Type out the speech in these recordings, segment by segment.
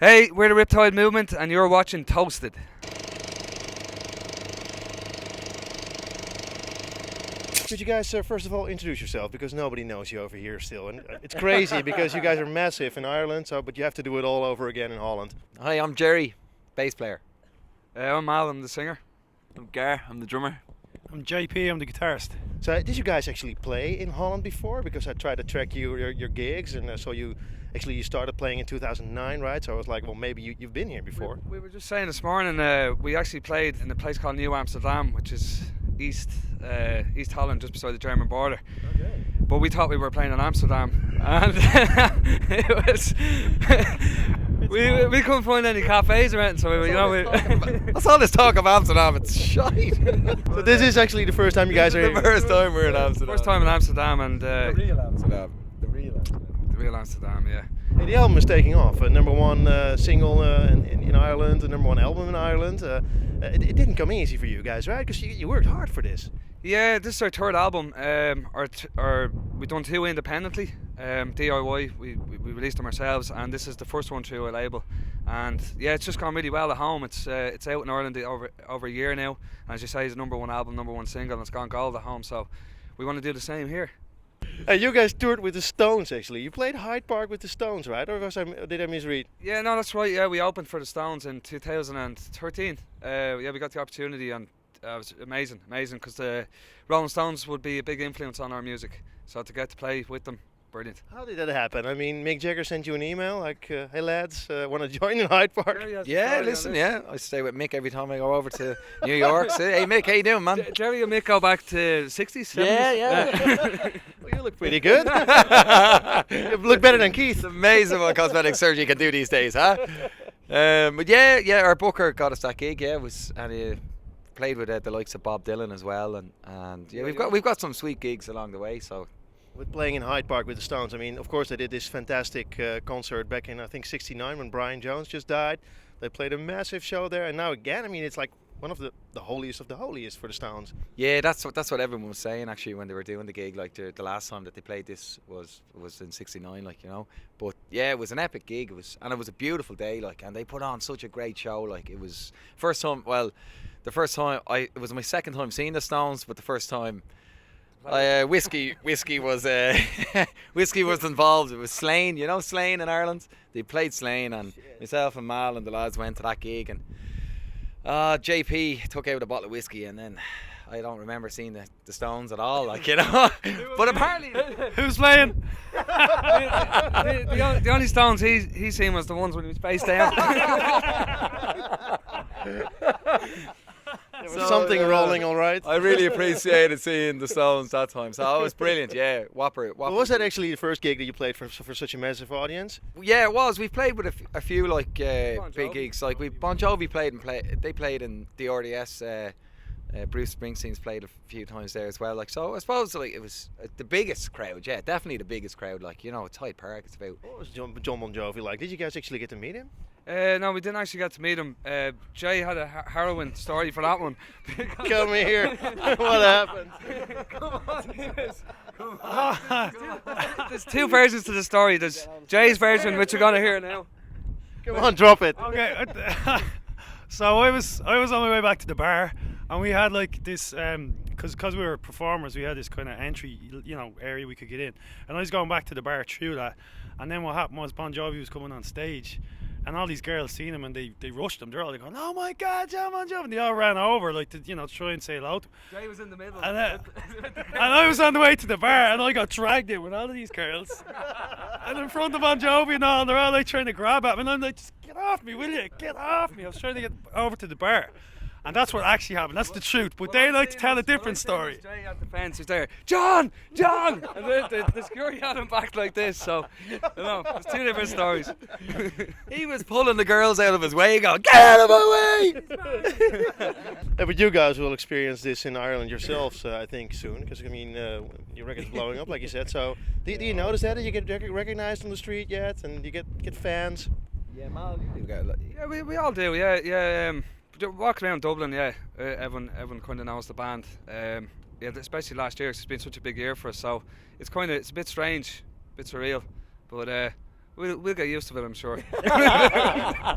Hey, we're the Riptide Movement, and you're watching Toasted. Could you guys first of all introduce yourself, because nobody knows you over here still, and it's crazy because you guys are massive in Ireland, but you have to do it all over again in Holland. Hi, I'm Jerry, bass player. I'm Al, I'm the singer. I'm Gar, I'm the drummer. I'm JP, I'm the guitarist. So did you guys actually play in Holland before? Because I tried to track your gigs, and so you started playing in 2009, right? So I was like, well, maybe you've been here before. We were just saying this morning, we actually played in a place called New Amsterdam, which is East Holland, just beside the German border. Okay. But we thought we were playing in Amsterdam, and it was we couldn't find any cafes or anything. So What's all this talk of Amsterdam? It's shite. So this is actually the first time you guys are the first time we're in Amsterdam. First time in Amsterdam, and The real Amsterdam. the real Amsterdam, yeah. Hey, the album is taking off. Number one single in Ireland, the number one album in Ireland. It didn't come easy for you guys, right? Because you worked hard for this. Yeah, this is our third album. We've done two independently, DIY. We released them ourselves, and this is the first one through a label. And yeah, it's just gone really well at home. It's out in Ireland over a year now. And as you say, it's the number one album, number one single, and it's gone gold at home. So we want to do the same here. You guys toured with the Stones, actually. You played Hyde Park with the Stones, right? Or did I misread? Yeah, no, that's right. Yeah, we opened for the Stones in 2013. Yeah, we got the opportunity, and it was amazing, because the Rolling Stones would be a big influence on our music. So to get to play with them, brilliant. How did that happen? I mean, Mick Jagger sent you an email like, hey lads, want to join in Hyde Park? Yeah, listen, I stay with Mick every time I go over to New York. Say, hey Mick, how you doing, man? Jerry and Mick go back to 60s, 70s? Yeah. Well, you look pretty good. You look better than Keith. It's amazing what cosmetic surgery can do these days, huh? But yeah, our booker got us that gig. Yeah, and played with the likes of Bob Dylan as well, and yeah, we've got some sweet gigs along the way. So. With playing in Hyde Park with the Stones, I mean, of course they did this fantastic concert back in I think '69 when Brian Jones just died. They played a massive show there, and now again, I mean, it's like one of the holiest of the holiest for the Stones. Yeah, that's what everyone was saying actually when they were doing the gig. Like the last time that they played this was in '69, like, you know. But yeah, it was an epic gig. It was a beautiful day, like, and they put on such a great show. Like, it was first time. Well, the first time it was my second time seeing the Stones, but the first time. Whiskey was whiskey was involved. It was Slane, you know Slane in Ireland. They played Slane, and myself and Mal and the lads went to that gig, and JP took out a bottle of whiskey, and then I don't remember seeing the Stones at all, like, you know. But apparently, Who's playing? the only Stones he seen was the ones when he was face down. There was something rolling, all right. I really appreciated seeing the Stones that time. So it was brilliant. Yeah, whopper. Well, was that actually the first gig that you played for such a massive audience? Yeah, it was. We played with a few like big gigs. Like Bon Jovi they played in the RDS. Bruce Springsteen's played a few times there as well. Like, so I suppose like it was the biggest crowd. Yeah, definitely the biggest crowd. Like, you know, it's Hyde Park. It's about. What was Jon Bon Jovi like? Did you guys actually get to meet him? No, we didn't actually get to meet him. Jay had a harrowing story for that one. Tell me here. What happened? Come on. There's two versions to the story. There's Jay's version, which you're gonna hear now. Come on, drop it. Okay. So I was on my way back to the bar, and we had like this because we were performers, we had this kind of entry, you know, area we could get in, and I was going back to the bar through that, and then what happened was Bon Jovi was coming on stage, and all these girls seen him, and they rushed him. They're all like going, "Oh my God, Jon Bon Jovi!" And they all ran over like to, you know, try and say hello to him. Jay was in the middle. And I was on the way to the bar, and I got dragged in with all of these girls, and in front of Bon Jovi and all, and they're all like trying to grab at me, and I'm like, "Just get off me, will you? Get off me!" I was trying to get over to the bar. And that's what actually happened. That's the truth. But they like to tell a different story. Jay at the fence was there. John! And the security had him back like this. So, you know, it's two different stories. He was pulling the girls out of his way, going, "Get out of my way!" Yeah, but you guys will experience this in Ireland yourselves, I think, soon. Because, I mean, your record's blowing up, like you said. So, do you notice that? Do you get recognized on the street yet? And you get fans? Yeah, Mal, you do get. Yeah, we all do. Yeah. Walking around Dublin, yeah, everyone kind of knows the band. Yeah, especially last year, 'cause it's been such a big year for us. So it's a bit strange, a bit surreal, but We'll get used to it, I'm sure.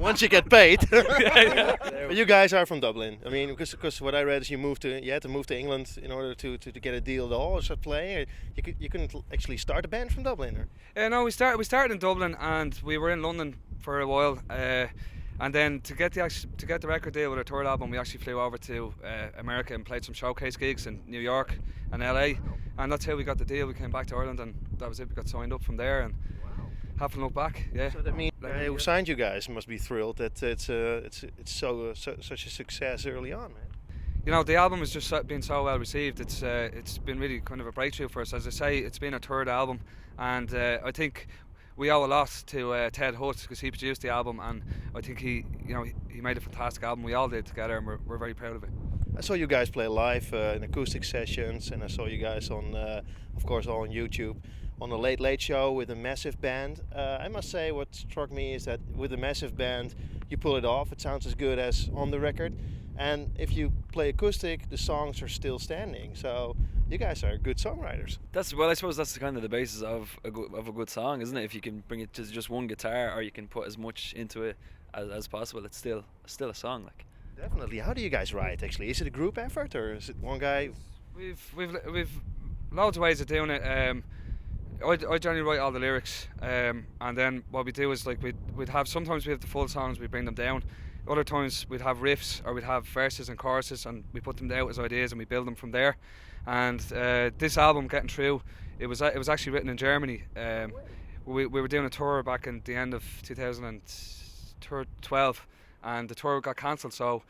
Once you get paid. Yeah. But you guys are from Dublin. I mean, because what I read is you had to move to England in order to get a deal to all start playing. You couldn't actually start a band from Dublin. Or? No, we started in Dublin and we were in London for a while. And then to get the record deal with our third album, we actually flew over to America and played some showcase gigs in New York and LA, and that's how we got the deal. We came back to Ireland and that was it. We got signed up from there and haven't looked back. Yeah. So that means who signed you guys must be thrilled that it's such a success early on, man. You know, the album has just been so well received. It's been really kind of a breakthrough for us. As I say, it's been our third album, and I think we owe a lot to Ted Hutt because he produced the album, and I think he made a fantastic album. We all did together, and we're very proud of it. I saw you guys play live in acoustic sessions, and I saw you guys on, of course, all on YouTube, on the Late Late Show with a massive band. I must say, what struck me is that with a massive band, you pull it off. It sounds as good as on the record, and if you play acoustic, the songs are still standing. So you guys are good songwriters. I suppose that's kind of the basis of a good song, isn't it? If you can bring it to just one guitar, or you can put as much into it as possible, it's still a song. Like. Definitely. How do you guys write? Actually, is it a group effort or is it one guy? We've loads of ways of doing it. I generally write all the lyrics, and then what we do is like we'd have sometimes we have the full songs, we bring them down. Other times we'd have riffs or we'd have verses and choruses, and we put them out as ideas and we build them from there. And this album, Getting Through, it was actually written in Germany. We were doing a tour back in the end of 2012, and the tour got cancelled. So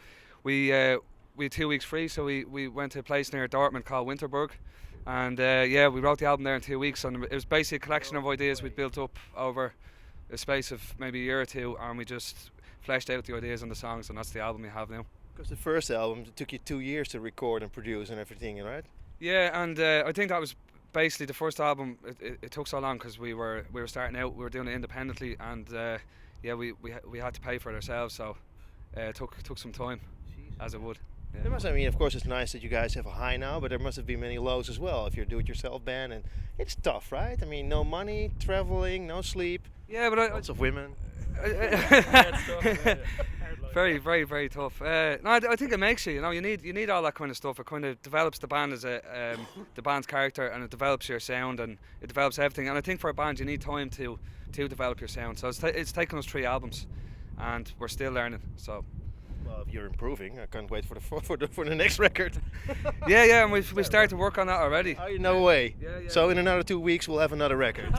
we had 2 weeks free, so we went to a place near Dortmund called Winterberg. And we wrote the album there in 2 weeks, and it was basically a collection of ideas we'd built up over a space of maybe a year or two, and we just fleshed out the ideas and the songs, and that's the album we have now. Because the first album, it took you 2 years to record and produce and everything, right? Yeah, and I think that was basically the first album. It took so long because we were starting out, we were doing it independently, and we had to pay for it ourselves, so it took some time, as it would. Yeah. Of course, it's nice that you guys have a high now, but there must have been many lows as well if you're a do-it-yourself band, and it's tough, right? I mean, no money, traveling, no sleep. Yeah, but lots of women. Very, very, very tough. No, I think it makes you. You need all that kind of stuff. It kind of develops the band as the band's character, and it develops your sound, and it develops everything. And I think for a band, you need time to develop your sound. So it's taken us 3 albums, and we're still learning. So. Well, if you're improving, I can't wait for the next record. yeah, and we've started to work on that already. Oh, no way. Yeah. So in another 2 weeks, we'll have another record.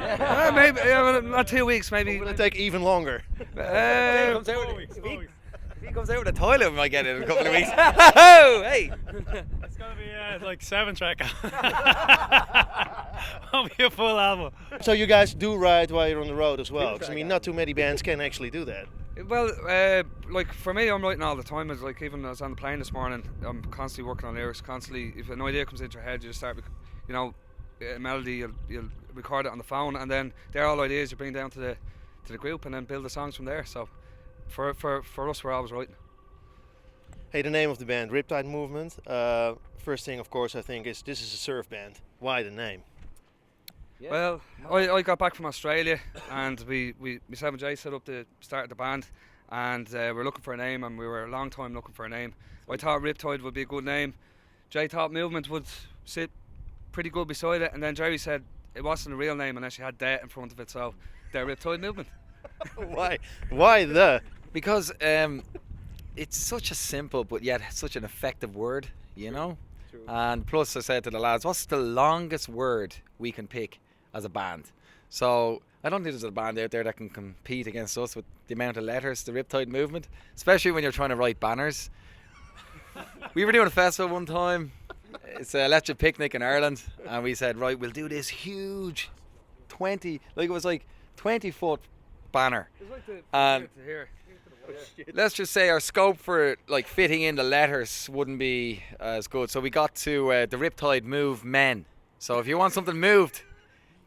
Maybe not 2 weeks, maybe. Or will it take even longer? 4 weeks. If he comes out with a toilet, we might get it in a couple of weeks. Oh, hey! It's gonna be like 7-track. It'll be a full album. So you guys do write while you're on the road as well? Because not too many bands can actually do that. Well, like for me, I'm writing all the time. It's like even I was on the plane this morning, I'm constantly working on lyrics. Constantly, if an idea comes into your head, you just start, a melody. You'll record it on the phone, and then they're all ideas you bring down to the group, and then build the songs from there. So, for us, we're always writing. Hey, the name of the band, Riptide Movement. First thing, of course, I think is this is a surf band. Why the name? Yeah. Well, I got back from Australia, and myself and Jay set up the start of the band, and we're looking for a name, and we were a long time looking for a name. I thought Riptide would be a good name. Jay thought Movement would sit pretty good beside it, and then Jerry said it wasn't a real name unless you had "de" in front of it, so the Riptide Movement. Why? Why the? Because it's such a simple but yet such an effective word, True. And plus I said to the lads, what's the longest word we can pick as a band? So I don't think there's a band out there that can compete against us with the amount of letters, the Riptide Movement, especially when you're trying to write banners. We were doing a festival one time, it's a Electric Picnic in Ireland, and we said, right, we'll do this huge 20 foot banner, and let's just say our scope for like fitting in the letters wouldn't be as good, so we got to the Riptide Move Men. So if you want something moved,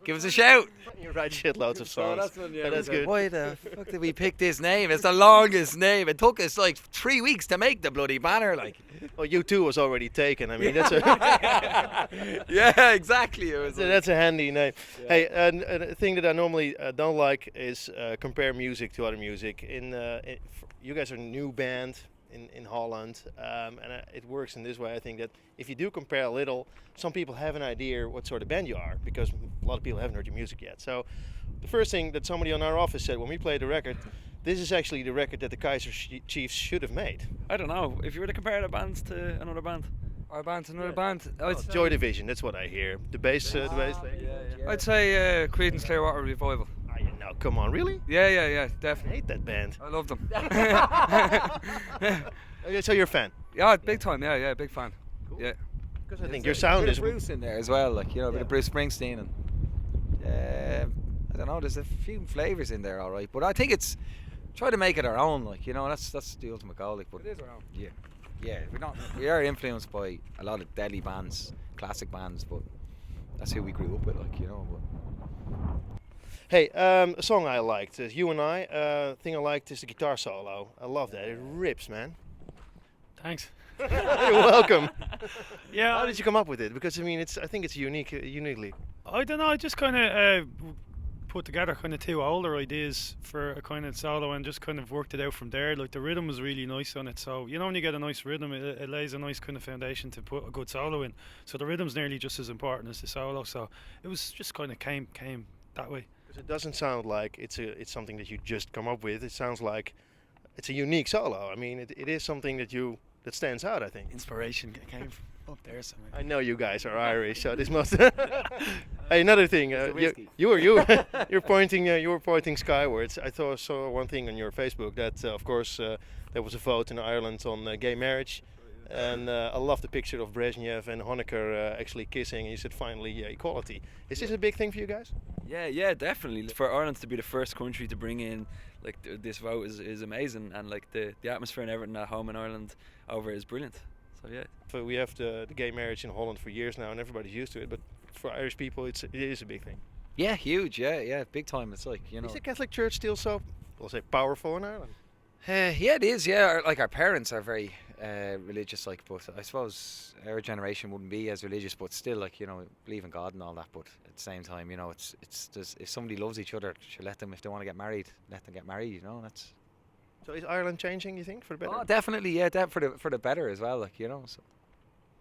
give us a shout. You write shitloads of songs. That's good. Why the fuck did we pick this name? It's the longest name. It took us like 3 weeks to make the bloody banner. Like, Well, U2 was already taken. I mean, that's a yeah, exactly. It was that's a handy name. Hey, and a thing that I normally don't like is compare music to other music. You guys are a new band in Holland, and it works in this way. I think that if you do compare a little, some people have an idea what sort of band you are, because a lot of people haven't heard your music yet. So the first thing that somebody on our office said when we played the record, this is actually the record that the Kaiser Chiefs should have made. I don't know. If you were to compare the bands to another band, Our band to another band. Joy Division, that's what I hear. The bass, the bass. I'd say Creedence Clearwater Revival. No, come on, really? Yeah, I definitely. hate that band. I love them. Okay, so you're a fan? Yeah, big time. Yeah, big fan. Yeah. Because I think your sound bit is. of Bruce in there as well, like, you know, a bit of Bruce Springsteen, and I don't know. There's a few flavors in there, all right. But I think it's try to make it our own, like, you know. That's the ultimate goal, like. But It is our own. yeah, we are influenced by a lot of Delhi bands, classic bands, but that's who we grew up with, like, you know. But Hey, a song I liked, You and I. Thing I liked is the guitar solo. I love that. It rips, man. Thanks. You're welcome. Yeah. How did you come up with it? Because I mean, I think it's uniquely. I don't know. I just kind of put together kind of two older ideas for a kind of solo and just kind of worked it out from there. Like, the rhythm was really nice on it, so you know, when you get a nice rhythm, it lays a nice kind of foundation to put a good solo in. So the rhythm's nearly just as important as the solo. So it was just kind of came that way. Because it doesn't sound like it's something that you just come up with. It sounds like it's a unique solo. I mean, it is something that stands out, I think. Inspiration came from up there somewhere. I know you guys are Irish, so this must. Hey, another thing, you were pointing skywards. I saw one thing on your Facebook that, of course, there was a vote in Ireland on gay marriage, and I love the picture of Brezhnev and Honecker actually kissing. And you said finally equality. Is this a big thing for you guys? Yeah, definitely. For Ireland to be the first country to bring in like this vote is amazing, and like the atmosphere and everything at home in Ireland over is brilliant. So yeah. So we have the gay marriage in Holland for years now, and everybody's used to it. But for Irish people, it is a big thing. yeah, huge. Yeah, big time. It's like, you know. Is the Catholic Church still so, we'll say, powerful in Ireland? Yeah, it is. Yeah, like our parents are very religious, like, but I suppose our generation wouldn't be as religious, but still, like, you know, believe in God and all that. But at the same time, you know, it's just, if somebody loves each other, should let them. If they want to get married, let them get married. You know, that's. So is Ireland changing, you think, for the better? Oh, definitely, yeah, for the better as well, like, you know.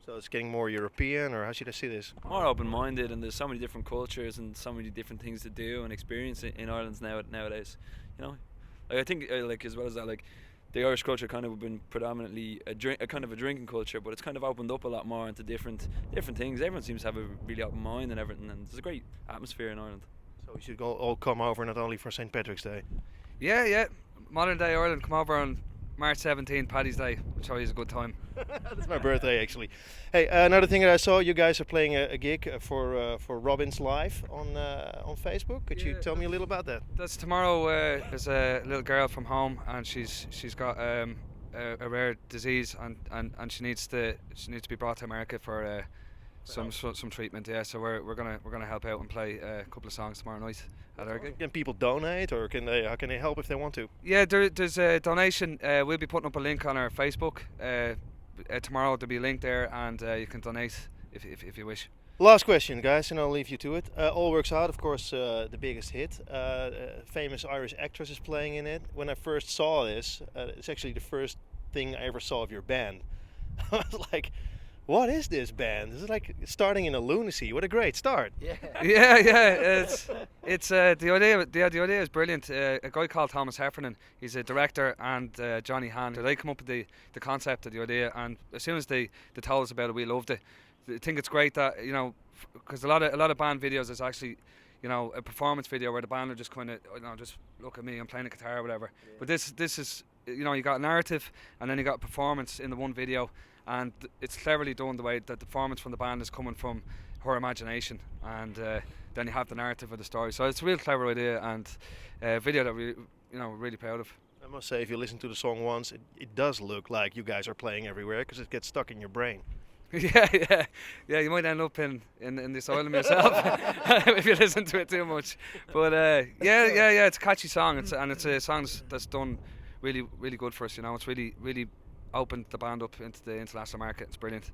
So it's getting more European, or how should I see this? More open-minded, and there's so many different cultures and so many different things to do and experience in Ireland nowadays. You know, like, I think like as well as that, like the Irish culture kind of been predominantly a kind of a drinking culture, but it's kind of opened up a lot more into different things. Everyone seems to have a really open mind and everything, and there's a great atmosphere in Ireland. So we should all come over, not only for St. Patrick's Day. Yeah. Modern day Ireland, come over on March 17th, Paddy's Day, which always is a good time. That's my birthday, actually. Hey, another thing that I saw, you guys are playing a gig for Robin's Live on Facebook. Could you tell me a little about that? That's tomorrow. There's a little girl from home, and she's got a rare disease, and she needs to be brought to America for some treatment. Yeah, so we're gonna help out and play a couple of songs tomorrow night at our gig. Can people donate, or how can they help if they want to? Yeah, there's a donation. We'll be putting up a link on our Facebook tomorrow. There'll be a link there, and you can donate if you wish. Last question, guys, and I'll leave you to it. All Works Out, of course, the biggest hit. Famous Irish actress is playing in it. When I first saw this, it's actually the first thing I ever saw of your band. I was like, what is this band? This is like starting in a lunacy. What a great start. Yeah. It's the idea. The idea is brilliant. A guy called Thomas Heffernan, he's a director, and Johnny Han. They come up with the concept of the idea, and as soon as they told us about it, we loved it. I think it's great that, you know, because a lot of band videos is actually, you know, a performance video where the band are just kind of, you know, just look at me, I'm playing a guitar or whatever. Yeah. But this is, you know, you got a narrative and then you got a performance in the one video, and it's cleverly done the way that the performance from the band is coming from her imagination, and then you have the narrative of the story. So it's a real clever idea, and a video that we're really proud of. I must say, if you listen to the song once, it does look like you guys are playing everywhere, because it gets stuck in your brain. Yeah. You might end up in the asylum yourself if you listen to it too much. But yeah. It's a catchy song. It's a song that's done really, really good for us. You know, it's really opened the band up into the international market. It's brilliant.